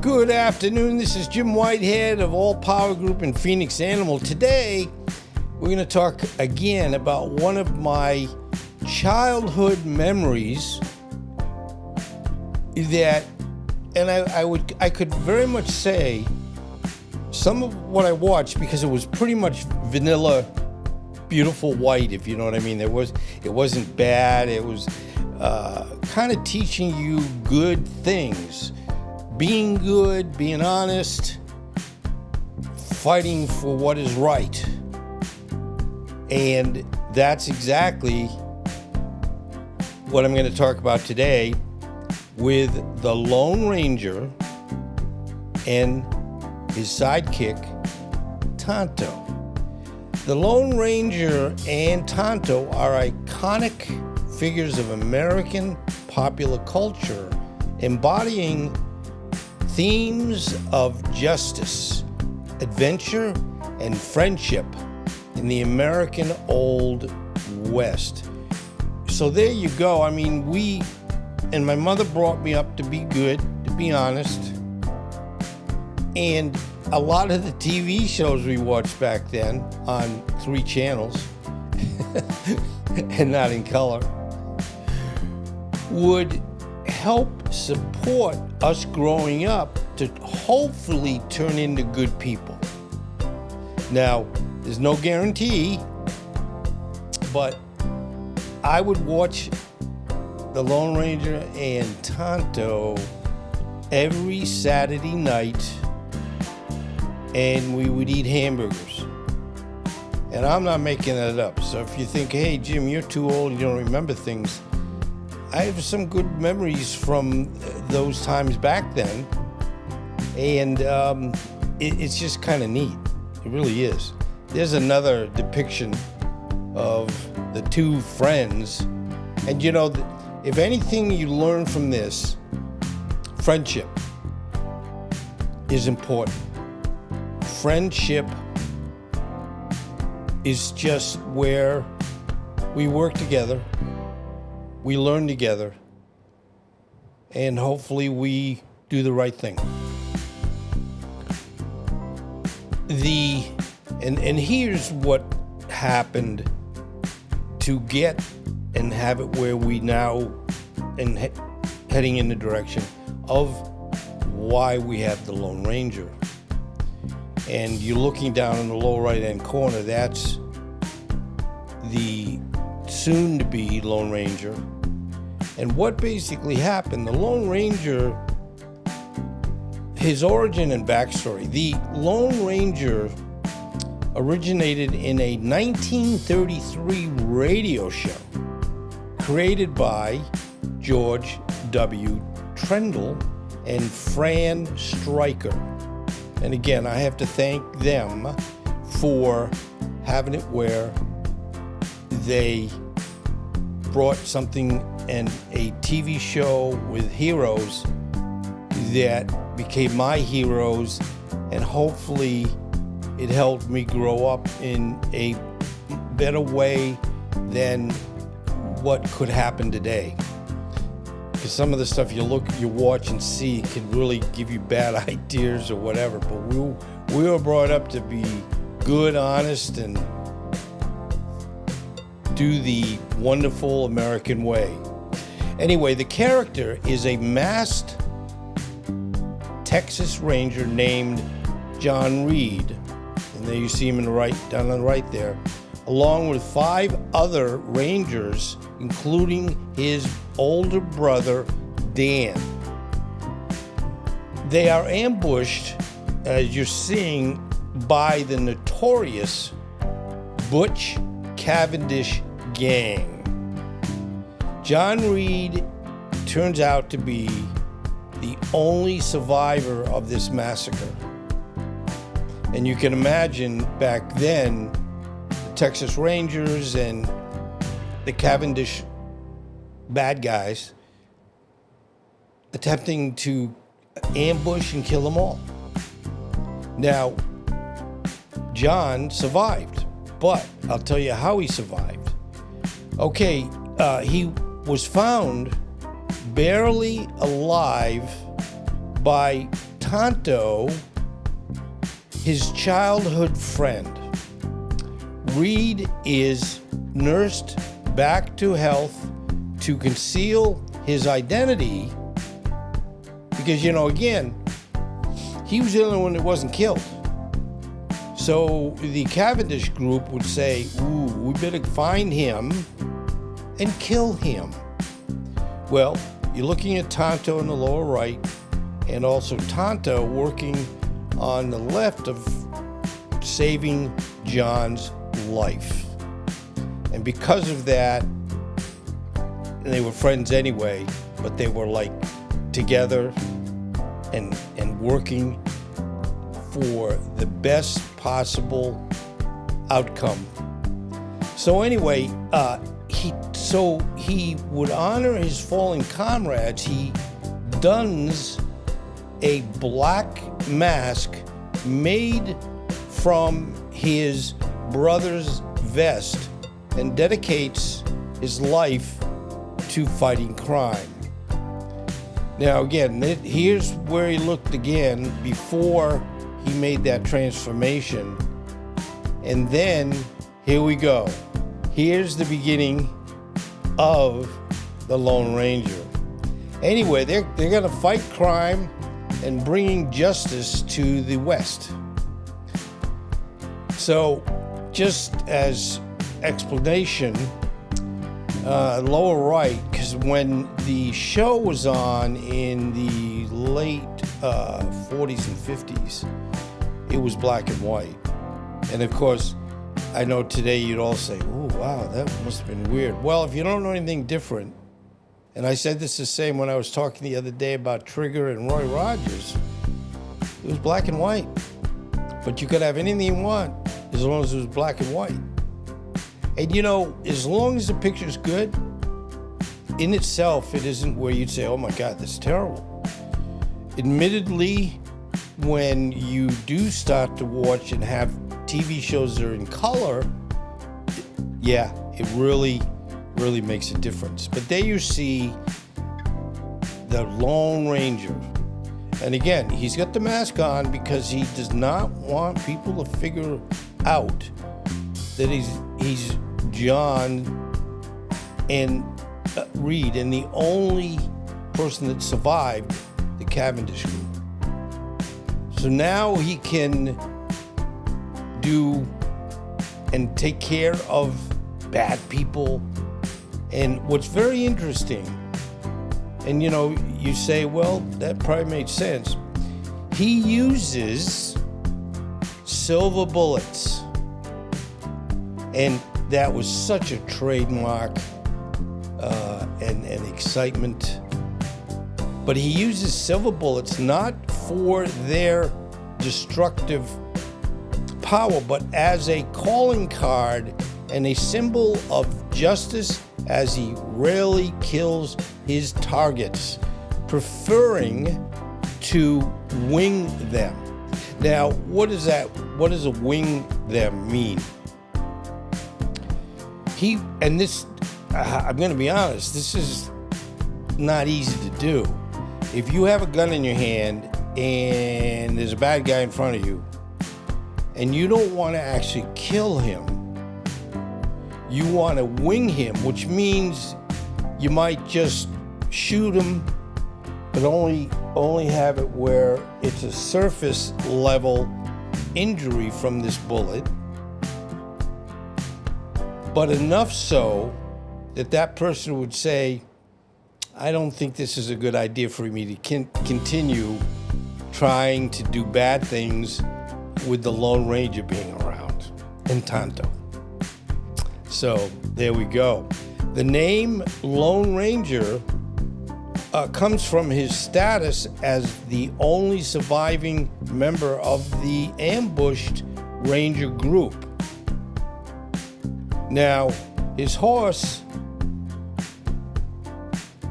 Good afternoon. This is Jim Whitehead of All Power Group and Phoenix Animal. Today, we're going to talk again about one of my childhood memories that, and I could very much say some of what I watched, because it was pretty much vanilla, beautiful white, if you know what I mean. It wasn't bad. It was kind of teaching you good things. Being good, being honest, fighting for what is right. And that's exactly what I'm going to talk about today with the Lone Ranger and his sidekick, Tonto. The Lone Ranger and Tonto are iconic figures of American popular culture, embodying themes of justice, adventure, and friendship in the American Old West. So there you go. I mean, my mother brought me up to be good, to be honest. And a lot of the TV shows we watched back then on 3 channels and not in color would help support us growing up to hopefully turn into good people. Now, there's no guarantee, but I would watch the Lone Ranger and Tonto every Saturday night, and we would eat hamburgers. And I'm not making that up. So if you think, hey, Jim, you're too old, you don't remember things, I have some good memories from those times back then, and it's just kind of neat. It really is. There's another depiction of the 2 friends, and you know, if anything you learn from this, friendship is important. Friendship is just where we work together, we learn together, and hopefully we do the right thing. And here's what happened to get and have it where we now and heading in the direction of why we have the Lone Ranger. And you're looking down in the lower right-hand corner, that's the soon-to-be Lone Ranger. And what basically happened, the Lone Ranger, his origin and backstory. The Lone Ranger originated in a 1933 radio show created by George W. Trendle and Fran Stryker. And again, I have to thank them for having it where they brought something and a TV show with heroes that became my heroes, and hopefully it helped me grow up in a better way than what could happen today. Because some of the stuff you watch and see can really give you bad ideas or whatever, but we were brought up to be good, honest, and do the wonderful American way. Anyway, the character is a masked Texas Ranger named John Reed, and there you see him down on the right there, along with 5 other Rangers, including his older brother, Dan. They are ambushed, as you're seeing, by the notorious Butch Cavendish gang. John Reed turns out to be the only survivor of this massacre. And you can imagine back then, the Texas Rangers and the Cavendish bad guys attempting to ambush and kill them all. Now, John survived, but I'll tell you how he survived. Okay, he was found barely alive by Tonto, his childhood friend. Reed is nursed back to health to conceal his identity because, again, he was the only one that wasn't killed. So the Cavendish group would say, ooh, we better find him and kill him. Well, you're looking at Tonto in the lower right, and also Tonto working on the left of saving John's life. And because of that, they were friends anyway, but they were like together and working for the best possible outcome. So anyway, he would honor his fallen comrades. He dons a black mask made from his brother's vest and dedicates his life to fighting crime. Now again, here's where he looked again before he made that transformation. And then here we go. Here's the beginning of the Lone Ranger. Anyway, they're going to fight crime and bringing justice to the West. So, just as explanation, lower right, because when the show was on in the late 40s and 50s, it was black and white. And of course, I know today you'd all say, oh, wow, that must have been weird. Well, if you don't know anything different, and I said this the same when I was talking the other day about Trigger and Roy Rogers, it was black and white. But you could have anything you want as long as it was black and white. And as long as the picture's good, in itself, it isn't where you'd say, oh my God, that's terrible. Admittedly, when you do start to watch and have TV shows that are in color, yeah, it really makes a difference. But there you see the Lone Ranger. And again, he's got the mask on because he does not want people to figure out that he's John and Reed, and the only person that survived the Cavendish group. So now he can do and take care of bad people. And what's very interesting, and you say, well, that probably makes sense. He uses silver bullets. And that was such a trademark and excitement. But he uses silver bullets not for their destructive power, but as a calling card and a symbol of justice, as he rarely kills his targets, preferring to wing them. Now, what does a wing them mean? I'm going to be honest, this is not easy to do. If you have a gun in your hand and there's a bad guy in front of you, and you don't want to actually kill him, you want to wing him, which means you might just shoot him, but only have it where it's a surface level injury from this bullet, but enough so that person would say, I don't think this is a good idea for me to continue trying to do bad things with the Lone Ranger being around, and Tonto. So there we go. The name Lone Ranger comes from his status as the only surviving member of the ambushed Ranger group. Now, his horse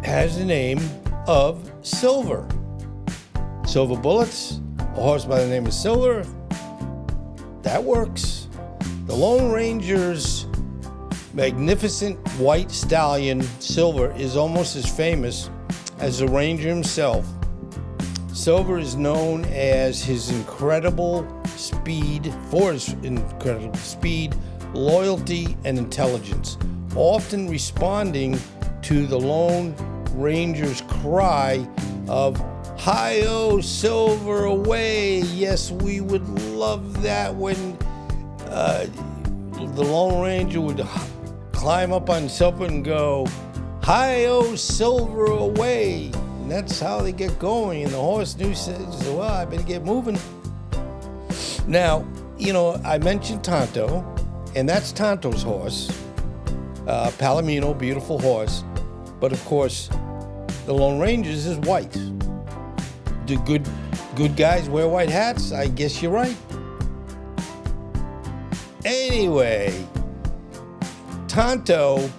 has the name of Silver. Silver bullets, a horse by the name of Silver, that works. The Lone Ranger's magnificent white stallion, Silver, is almost as famous as the Ranger himself. Silver is known as his incredible speed, loyalty, and intelligence, often responding to the Lone Ranger's cry of "Hi-yo, Silver, away!" Yes, we would love that when the Lone Ranger would climb up on Silver and go, "Hi-yo, Silver, away!" And that's how they get going. And the horse knew, says, "Well, I better get moving." Now, I mentioned Tonto, and that's Tonto's horse. Palomino, beautiful horse. But of course, the Lone Ranger's is white. Do good guys wear white hats? I guess you're right. Anyway, Tonto,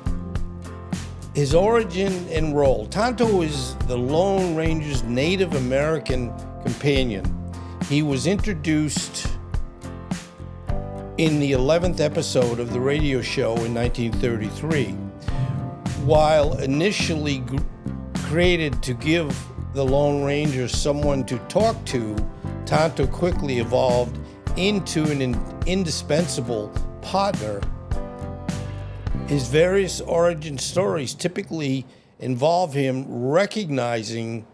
his origin and role. Tonto is the Lone Ranger's Native American companion. He was introduced in the 11th episode of the radio show in 1933. While initially created to give the Lone Ranger someone to talk to, Tonto quickly evolved into an indispensable partner. His various origin stories typically involve him recognizing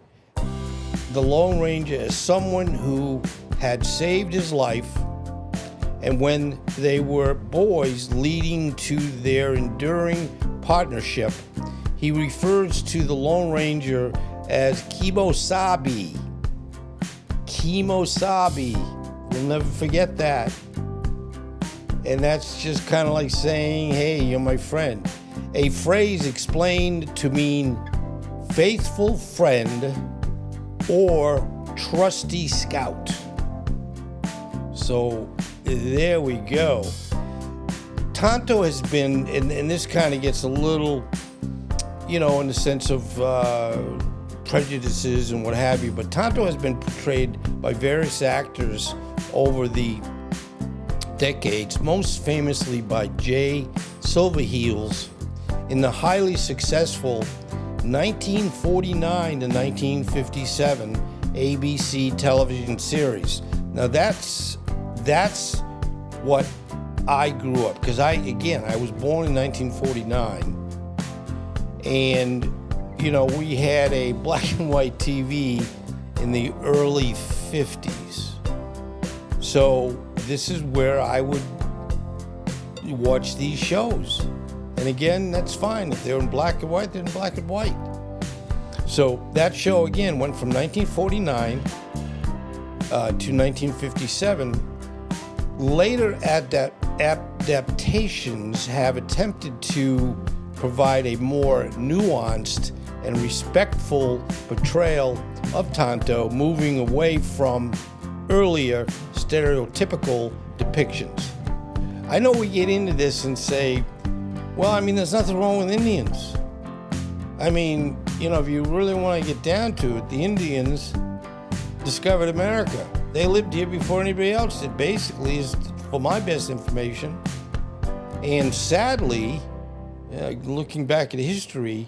the Lone Ranger as someone who had saved his life, and when they were boys, leading to their enduring partnership. He refers to the Lone Ranger as Kimosabi. We'll never forget that. And that's just kind of like saying, "Hey, you're my friend." A phrase explained to mean faithful friend or trusty scout. So there we go. Tonto has been, and this kind of gets a little, in the sense of prejudices and what have you, but Tonto has been portrayed by various actors over the decades, most famously by Jay Silverheels in the highly successful 1949 to 1957 ABC television series. Now that's what I grew up, because I was born in 1949, and we had a black and white TV in the early 50s. So this is where I would watch these shows. And again, that's fine. If they're in black and white, they're in black and white. So that show, again, went from 1949 to 1957. Later adaptations have attempted to provide a more nuanced and respectful portrayal of Tonto, moving away from earlier stereotypical depictions. I know we get into this and say, well, there's nothing wrong with Indians. If you really want to get down to it, the Indians discovered America. They lived here before anybody else did, basically, is for my best information. And sadly, looking back at history,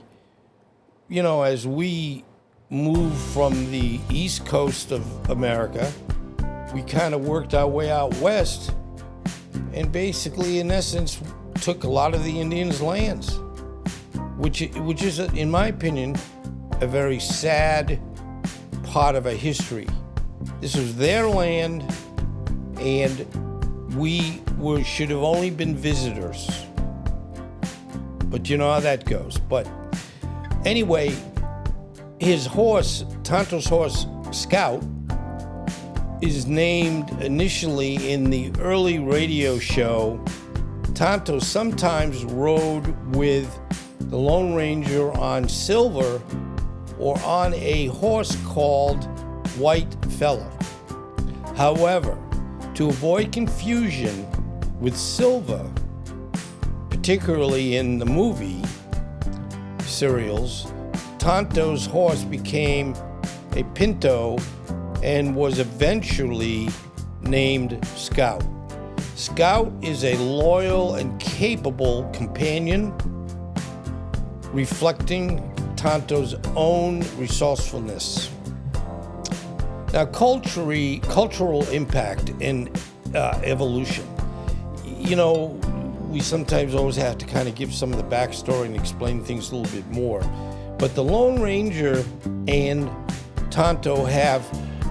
as we move from the east coast of America, we kind of worked our way out west and basically, in essence, took a lot of the Indians' lands, which is, in my opinion, a very sad part of our history. This was their land, and we should have only been visitors. But you know how that goes. But anyway, his horse, Tonto's horse, Scout, is named initially in the early radio show. Tonto sometimes rode with the Lone Ranger on Silver or on a horse called White Fella. However, to avoid confusion with Silver, particularly in the movie serials, Tonto's horse became a Pinto and was eventually named Scout. Scout is a loyal and capable companion, reflecting Tonto's own resourcefulness. Now, cultural impact and evolution. You know, we sometimes always have to kind of give some of the backstory and explain things a little bit more. But the Lone Ranger and Tonto have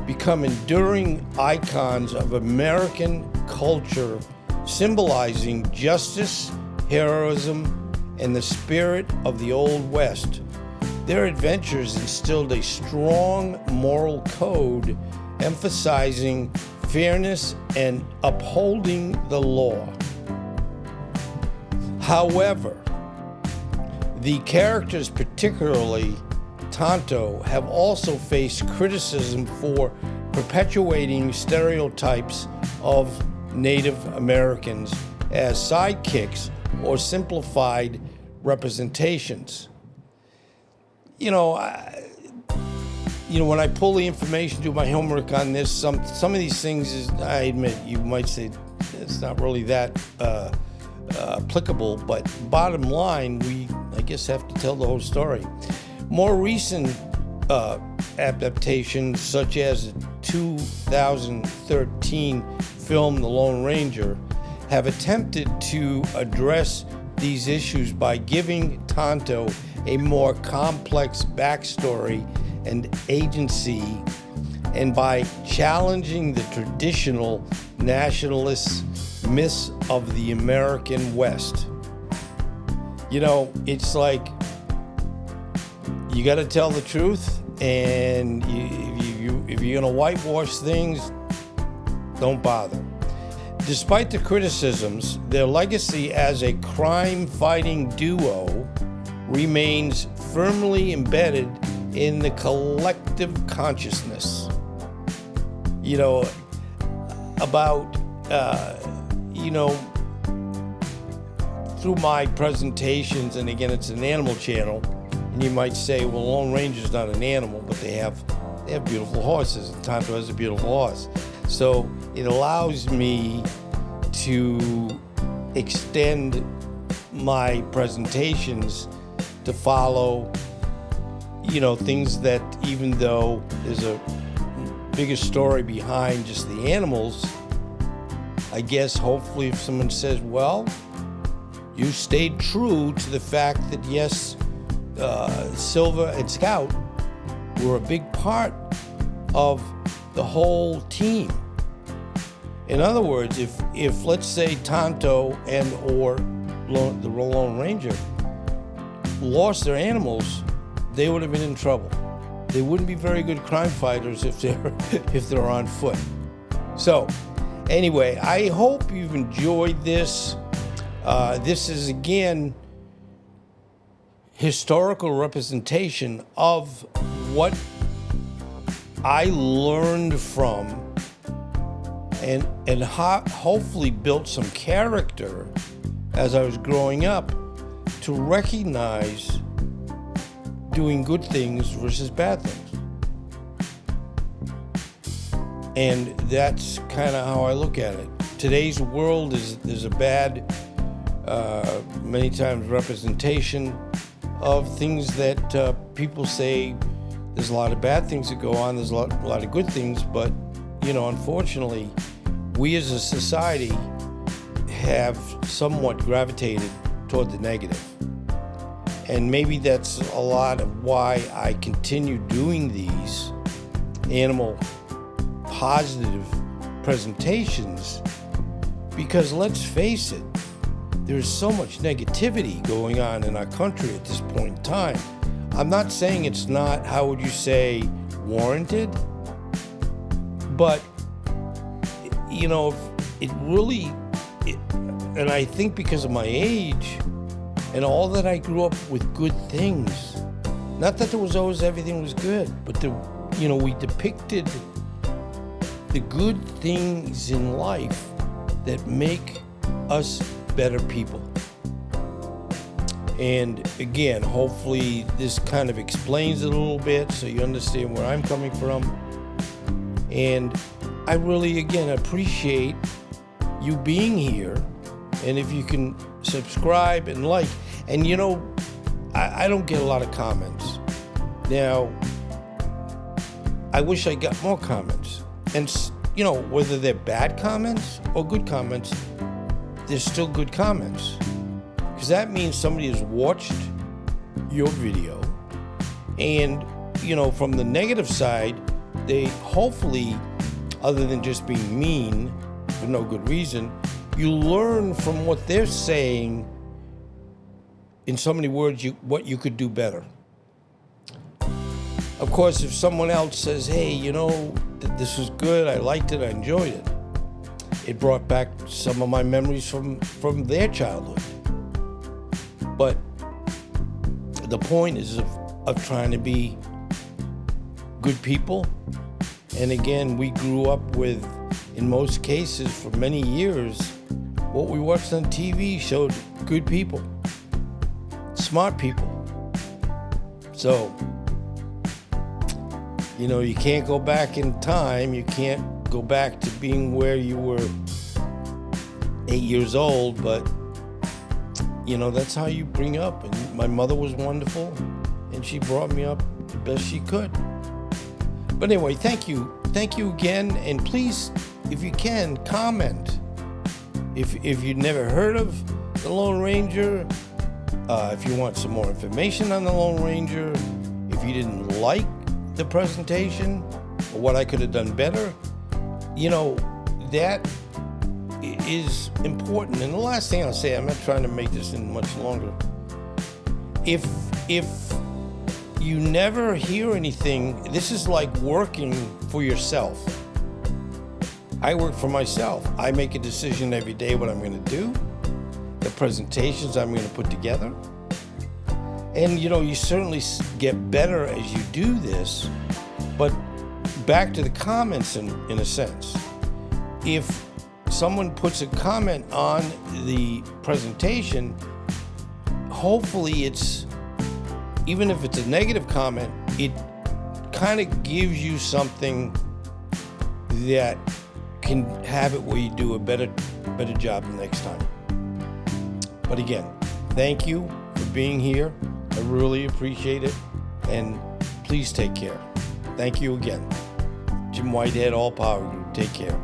become enduring icons of American culture, symbolizing justice, heroism, and the spirit of the Old West. Their adventures instilled a strong moral code, emphasizing fairness and upholding the law. However, the characters, particularly Tonto, have also faced criticism for perpetuating stereotypes of Native Americans as sidekicks or simplified representations. When I pull the information, do my homework on this, some of these things, I admit, you might say it's not really that applicable, but bottom line, we, I guess, have to tell the whole story. More recent adaptations, such as the 2013 film The Lone Ranger, have attempted to address these issues by giving Tonto a more complex backstory and agency, and by challenging the traditional nationalist myths of the American West. It's like you got to tell the truth, and if you're going to whitewash things, don't bother. Despite the criticisms, their legacy as a crime-fighting duo remains firmly embedded in the collective consciousness. Through my presentations, and again, it's an animal channel, and you might say, well, Lone Ranger's not an animal, but they have beautiful horses, and Tonto has a beautiful horse. So it allows me to extend my presentations to follow, things that, even though there's a bigger story behind just the animals, I guess hopefully if someone says, well, you stayed true to the fact that, yes, Silver and Scout were a big part of the whole team. In other words, if let's say Tonto or the Lone Ranger lost their animals, they would have been in trouble. They wouldn't be very good crime fighters if they're on foot. So, anyway, I hope you've enjoyed this. This is, again, historical representation of what I learned from and hopefully built some character as I was growing up to recognize doing good things versus bad things. And that's kind of how I look at it. Today's world is a bad, many times, representation of things that people say there's a lot of bad things that go on, there's a lot of good things, but, unfortunately, we as a society have somewhat gravitated toward the negative. And maybe that's a lot of why I continue doing these animal positive presentations, because let's face it, there's so much negativity going on in our country at this point in time. I'm not saying it's not, how would you say, warranted, but it really, and I think because of my age and all that, I grew up with good things. Not that there was always everything was good, but we depicted the good things in life that make us better people. And again, hopefully this kind of explains it a little bit so you understand where I'm coming from. And I really, again, appreciate you being here. And if you can subscribe and like, and I don't get a lot of comments. Now, I wish I got more comments. And, whether they're bad comments or good comments, they're still good comments. Because that means somebody has watched your video. And, from the negative side, they hopefully, other than just being mean for no good reason, you learn from what they're saying, in so many words, what you could do better. Of course, if someone else says, hey, this was good, I liked it, I enjoyed it, it brought back some of my memories from their childhood. But the point is of trying to be good people. And again, we grew up with, in most cases, for many years, what we watched on TV showed good people, smart people. So, you can't go back in time. You can't go back to being where you were 8 years old, but, that's how you bring up. And my mother was wonderful, and she brought me up the best she could. But anyway, thank you. Thank you again. And please, if you can, comment. If you'd never heard of the Lone Ranger, if you want some more information on the Lone Ranger, if you didn't like the presentation or what I could have done better, that is important. And the last thing I'll say, I'm not trying to make this in much longer. If you never hear anything, this is like working for yourself. I work for myself. I make a decision every day what I'm going to do, the presentations I'm going to put together. And, you certainly get better as you do this. But back to the comments in a sense. If someone puts a comment on the presentation, hopefully it's, even if it's a negative comment, it kind of gives you something that can have it where you do a better job the next time. But again, thank you for being here. I really appreciate it. And please take care. Thank you again. Jim Whitehead, All Power Group. Take care.